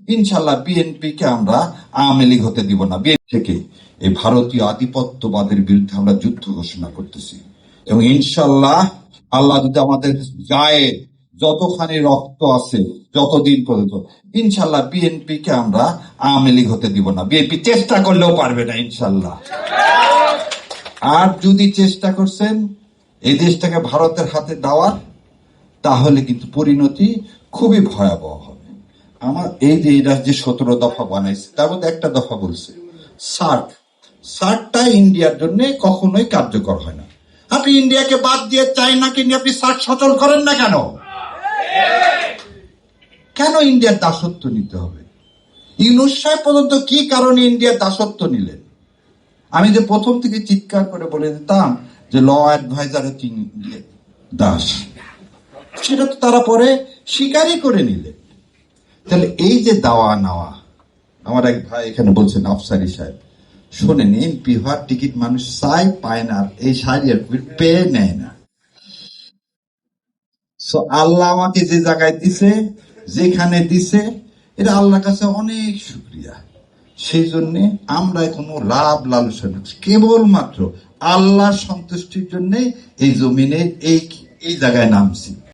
ইনশাল্লাহ বিএনপিকে আমরা আওয়ামী লীগ হতে দিব না। বিএনপি থেকে এই ভারতীয় আধিপত্যবাদের বিরুদ্ধে আমরা যুদ্ধ ঘোষণা করতেছি এবং ইনশাল্লাহ আল্লাহ যদি আমাদের গায়ে যতখানি রক্ত আছে যতদিন পর্যন্ত ইনশাল্লাহ বিএনপিকে আমরা আওয়ামী লীগ হতে দিব না। বিএনপি চেষ্টা করলেও পারবে না ইনশাল্লাহ। আর যদি চেষ্টা করছেন এই দেশটাকে ভারতের হাতে দেওয়ার, তাহলে কিন্তু পরিণতি খুবই ভয়াবহ হবে। আমার এই যে এরা যে 17 দফা বানাইছে তার মধ্যে একটা দফা বলছে সার্কটা ইন্ডিয়ার জন্য কখনোই কার্যকর হয় না। আপনি ইন্ডিয়াকে বাদ দিয়ে চায়নাকে নিয়ে আপনি সার্ক সচল করেন না কেন? কেন ইন্ডিয়ার দাসত্ব নিতে হবে? ইউনূস সাহেব পর্যন্ত কি কারণে ইন্ডিয়ার দাসত্ব নিলেন? আমি যে প্রথম থেকে চিৎকার করে বলে দিতাম যে ল অ্যাডভাইজার হচ্ছে ইন্ডিয়ার দাস, সেটা তো তারা পরে স্বীকারই করে নিলেন। তাহলে এই যে দাওয়া নেওয়া, আমার এক ভাই এখানে বলছেন আফসারি সাহেব, শোনেন এমপি হওয়ার টিকিট মানুষ চায় পায় না, এই সারিয়ার পেয়ে নেয় না। আল্লাহ আমাকে যে জায়গায় দিছে, যেখানে দিছে, এটা আল্লাহর কাছে অনেক শুকরিয়া। সেই জন্যে আমরা কোনো লাভ লালসা কেবলমাত্র আল্লাহর সন্তুষ্টির জন্য এই জমিনে এই জায়গায় নামছি।